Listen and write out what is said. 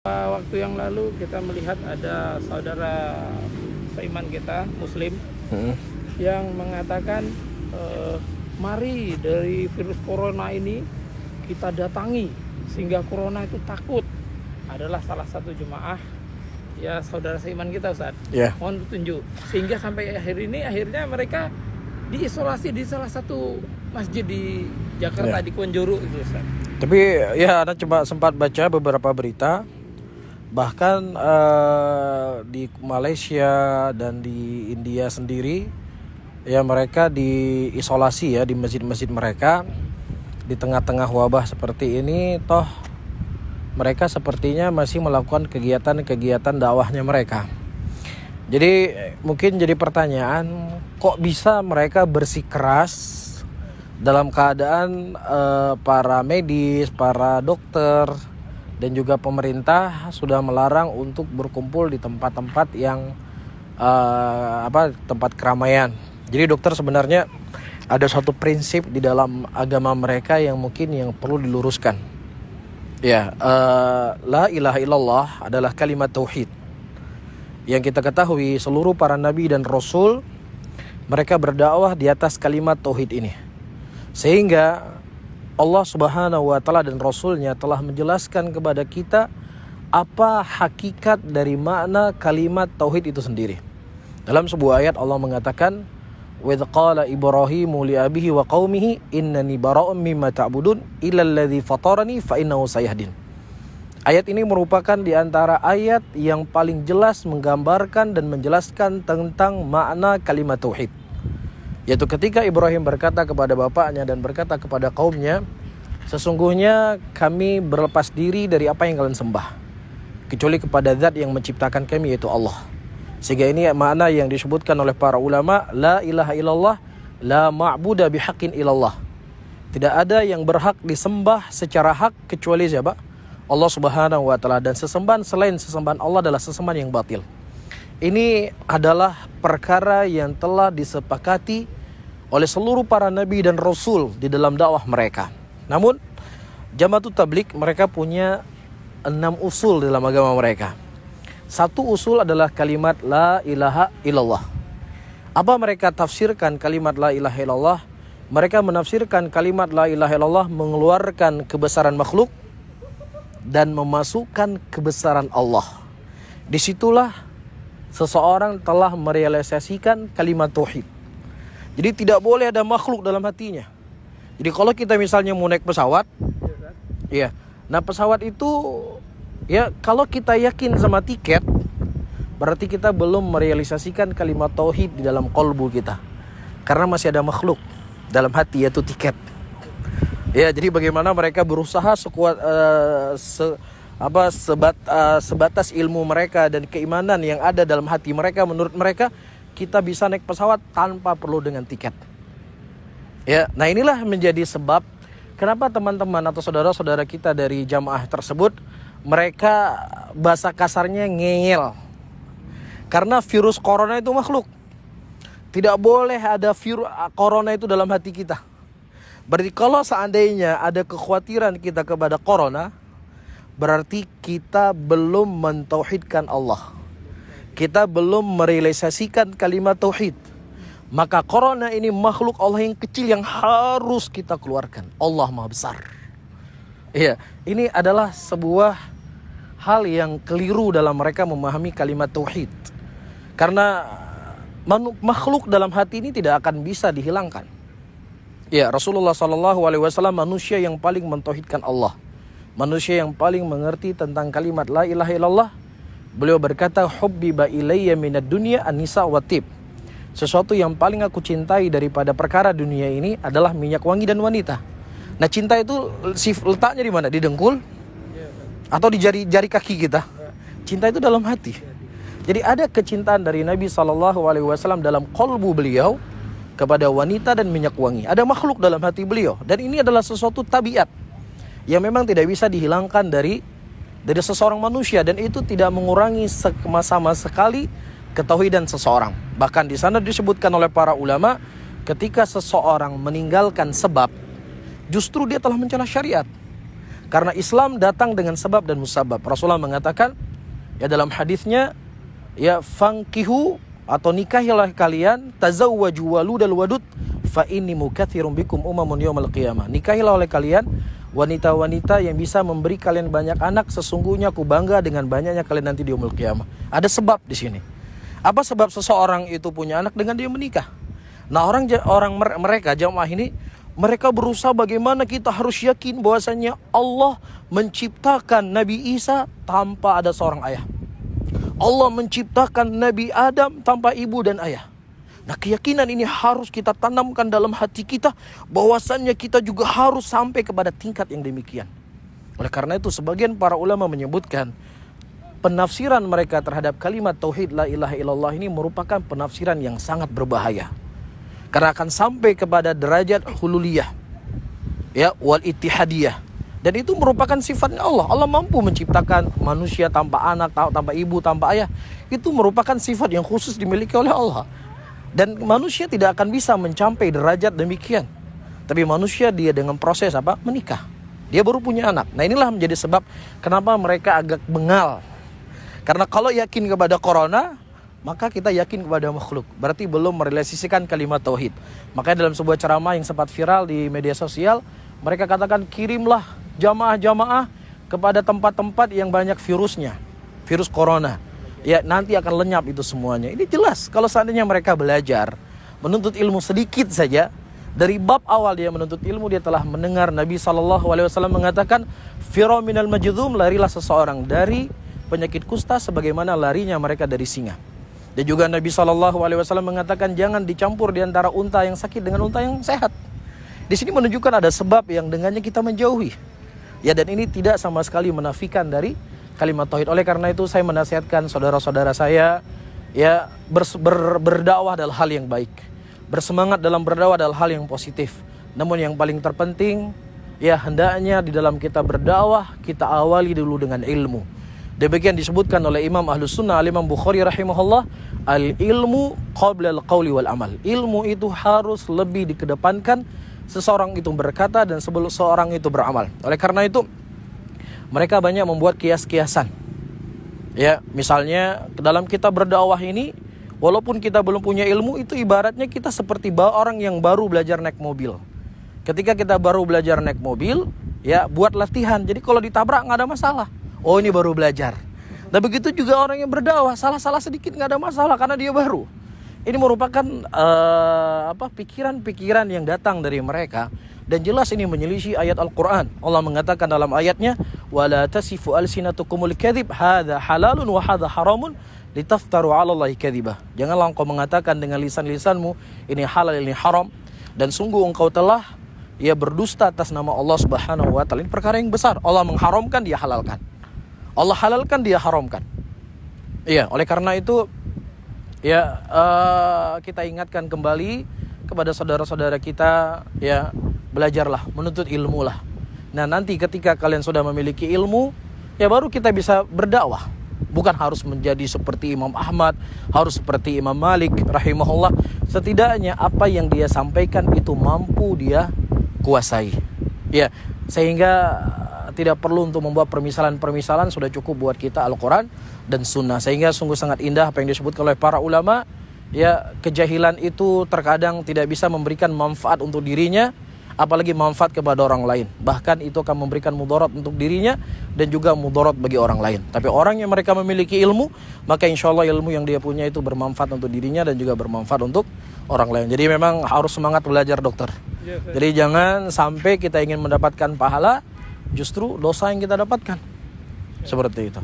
Waktu yang lalu kita melihat ada saudara seiman kita Muslim yang mengatakan mari dari virus corona ini kita datangi sehingga corona itu takut. Adalah salah satu jemaah ya saudara seiman kita, Ustaz. Mohon petunjuk sehingga sampai akhirnya mereka diisolasi di salah satu masjid di Jakarta, di Kuanjuru itu, Ustaz. Tapi ya Anda coba sempat baca beberapa berita. Bahkan di Malaysia dan di India sendiri ya mereka diisolasi ya di masjid-masjid mereka di tengah-tengah wabah seperti ini. Toh mereka sepertinya masih melakukan kegiatan-kegiatan dakwahnya mereka. Jadi mungkin jadi pertanyaan, kok bisa mereka bersikeras dalam keadaan para medis, para dokter dan juga pemerintah sudah melarang untuk berkumpul di tempat-tempat yang tempat keramaian. Jadi dokter sebenarnya ada suatu prinsip di dalam agama mereka yang mungkin yang perlu diluruskan. La ilaha illallah adalah kalimat tauhid. Yang kita ketahui seluruh para nabi dan rasul mereka berdakwah di atas kalimat tauhid ini. Sehingga Allah Subhanahu wa taala dan Rasulnya telah menjelaskan kepada kita apa hakikat dari makna kalimat tauhid itu sendiri. Dalam sebuah ayat Allah mengatakan, "Wa idz qala Ibrahimu li abihi wa qaumihi innani bara'un mimma ta'budun illa alladzi fatarani fa innahu sayahdin." Ayat ini merupakan di antara ayat yang paling jelas menggambarkan dan menjelaskan tentang makna kalimat tauhid. Yaitu ketika Ibrahim berkata kepada bapaknya dan berkata kepada kaumnya, sesungguhnya kami berlepas diri dari apa yang kalian sembah, kecuali kepada zat yang menciptakan kami yaitu Allah. Sehingga ini makna yang disebutkan oleh para ulama, la ilaha illallah, la ma'buda bihaqqin illallah. Tidak ada yang berhak disembah secara hak kecuali siapa? Allah Subhanahu wa taala, dan sesembahan selain sesembahan Allah adalah sesembahan yang batil. Ini adalah perkara yang telah disepakati oleh seluruh para nabi dan rasul di dalam dakwah mereka. Namun Jama'atut Tabligh mereka punya 6 usul dalam agama mereka. Satu usul adalah kalimat la ilaha illallah. Apa mereka tafsirkan kalimat la ilaha illallah? Mereka menafsirkan kalimat la ilaha illallah mengeluarkan kebesaran makhluk dan memasukkan kebesaran Allah. Disitulah seseorang telah merealisasikan kalimat tauhid. Jadi tidak boleh ada makhluk dalam hatinya. Jadi kalau kita misalnya mau naik pesawat, nah pesawat itu ya kalau kita yakin sama tiket, berarti kita belum merealisasikan kalimat tauhid di dalam qalbu kita. Karena masih ada makhluk dalam hati yaitu tiket. Ya, jadi bagaimana mereka berusaha sekuat sebatas ilmu mereka dan keimanan yang ada dalam hati mereka, menurut mereka kita bisa naik pesawat tanpa perlu dengan tiket. Ya, nah inilah menjadi sebab kenapa teman-teman atau saudara-saudara kita dari jamaah tersebut mereka bahasa kasarnya ngeyel. Karena virus corona itu makhluk. Tidak boleh ada virus corona itu dalam hati kita. Berarti kalau seandainya ada kekhawatiran kita kepada corona, berarti kita belum mentauhidkan Allah. Kita belum merealisasikan kalimat tauhid. Maka corona ini makhluk Allah yang kecil yang harus kita keluarkan. Allah Maha Besar. Iya, ini adalah sebuah hal yang keliru dalam mereka memahami kalimat tauhid. Karena makhluk dalam hati ini tidak akan bisa dihilangkan. Ya, Rasulullah SAW manusia yang paling mentauhidkan Allah. Manusia yang paling mengerti tentang kalimat la ilaha illallah. Beliau berkata, hubbiba ilayya minad dunya an-nisa wa tib. Sesuatu yang paling aku cintai daripada perkara dunia ini adalah minyak wangi dan wanita. Nah, cinta itu letaknya di mana? Di dengkul? Atau di jari kaki kita? Cinta itu dalam hati. Jadi ada kecintaan dari Nabi SAW dalam qalbu beliau kepada wanita dan minyak wangi. Ada makhluk dalam hati beliau. Dan ini adalah sesuatu tabiat yang memang tidak bisa dihilangkan dari seseorang manusia, dan itu tidak mengurangi sama sekali ketauhidan seseorang. Bahkan di sana disebutkan oleh para ulama, ketika seseorang meninggalkan sebab, justru dia telah mencela syariat. Karena Islam datang dengan sebab dan musabab. Rasulullah mengatakan ya dalam hadisnya, ya fankihu atau nikahilah kalian, tazawwaju waludal wadud fa inni mukatsirum bikum umamun yaumil qiyamah. Nikahilah oleh kalian wanita-wanita yang bisa memberi kalian banyak anak, sesungguhnya aku bangga dengan banyaknya kalian nanti di yaumil qiyamah. Ada sebab di sini. Apa sebab seseorang itu punya anak dengan dia menikah? Nah, mereka jamaah ini, mereka berusaha bagaimana kita harus yakin bahwasanya Allah menciptakan Nabi Isa tanpa ada seorang ayah. Allah menciptakan Nabi Adam tanpa ibu dan ayah. Nah, keyakinan ini harus kita tanamkan dalam hati kita, bahwasannya kita juga harus sampai kepada tingkat yang demikian. Oleh karena itu sebagian para ulama menyebutkan penafsiran mereka terhadap kalimat tauhid la ilaha illallah ini merupakan penafsiran yang sangat berbahaya. Karena akan sampai kepada derajat hululiyah, ya, wal ittihadiyah. Dan itu merupakan sifatnya Allah. Allah mampu menciptakan manusia tanpa anak, tanpa ibu, tanpa ayah. Itu merupakan sifat yang khusus dimiliki oleh Allah. Dan manusia tidak akan bisa mencapai derajat demikian. Tapi manusia dia dengan proses apa? Menikah. Dia baru punya anak. Nah, inilah menjadi sebab kenapa mereka agak bengal. Karena kalau yakin kepada corona, maka kita yakin kepada makhluk. Berarti belum merealisasikan kalimat tauhid. Makanya dalam sebuah ceramah yang sempat viral di media sosial, mereka katakan kirimlah jamaah-jamaah kepada tempat-tempat yang banyak virusnya, virus corona. Ya, nanti akan lenyap itu semuanya. Ini jelas kalau seandainya mereka belajar, menuntut ilmu sedikit saja, dari bab awal dia menuntut ilmu, dia telah mendengar Nabi SAW mengatakan, "Firu minal majdhum," larilah seseorang dari penyakit kusta sebagaimana larinya mereka dari singa. Dan juga Nabi SAW mengatakan jangan dicampur di antara unta yang sakit dengan unta yang sehat. Di sini menunjukkan ada sebab yang dengannya kita menjauhi. Ya, dan ini tidak sama sekali menafikan dari kalimat tauhid. Oleh karena itu saya menasihatkan saudara-saudara saya, ya, berdakwah dalam hal yang baik. Bersemangat dalam berdakwah dalam hal yang positif. Namun yang paling terpenting, ya, hendaknya di dalam kita berdakwah kita awali dulu dengan ilmu. Demikian disebutkan oleh Imam Ahlus Sunnah Imam Bukhari rahimahullah, al-ilmu qabla al-qawli wal amal. Ilmu itu harus lebih dikedepankan seseorang itu berkata dan sebelum seorang itu beramal. Oleh karena itu mereka banyak membuat kias-kiasan. Ya, misalnya dalam kita berdakwah ini, walaupun kita belum punya ilmu, itu ibaratnya kita seperti orang yang baru belajar naik mobil. Ketika kita baru belajar naik mobil, ya, buat latihan. Jadi kalau ditabrak nggak ada masalah. Oh, ini baru belajar. Dan begitu juga orang yang berdakwah, salah-salah sedikit nggak ada masalah karena dia baru. Ini merupakan pikiran-pikiran yang datang dari mereka, dan jelas ini menyelisih ayat Al-Quran. Allah mengatakan dalam ayatnya, "Wala tasifu alsinatukumul kadhib, hadza halalun wa hadza haramun litaftaru 'ala Allahi kadhiba." Janganlah engkau mengatakan dengan lisan-lisanmu ini halal ini haram, dan sungguh engkau telah berdusta atas nama Allah Subhanahu wa taala. Ini perkara yang besar. Allah mengharamkan, dia halalkan. Allah halalkan, dia haramkan. Iya, oleh karena itu kita ingatkan kembali kepada saudara-saudara kita, ya, belajarlah, menuntut ilmu lah. Nah, nanti ketika kalian sudah memiliki ilmu, ya baru kita bisa berdakwah. Bukan harus menjadi seperti Imam Ahmad, harus seperti Imam Malik rahimahullah. Setidaknya apa yang dia sampaikan itu mampu dia kuasai. Ya, sehingga tidak perlu untuk membuat permisalan-permisalan, sudah cukup buat kita Al-Quran dan Sunnah. Sehingga sungguh sangat indah apa yang disebutkan oleh para ulama. Ya, kejahilan itu terkadang tidak bisa memberikan manfaat untuk dirinya, apalagi manfaat kepada orang lain. Bahkan itu akan memberikan mudarat untuk dirinya dan juga mudarat bagi orang lain. Tapi orang yang mereka memiliki ilmu, maka insya Allah ilmu yang dia punya itu bermanfaat untuk dirinya dan juga bermanfaat untuk orang lain. Jadi memang harus semangat belajar, dokter. Jadi jangan sampai kita ingin mendapatkan pahala, justru dosa yang kita dapatkan. Seperti itu.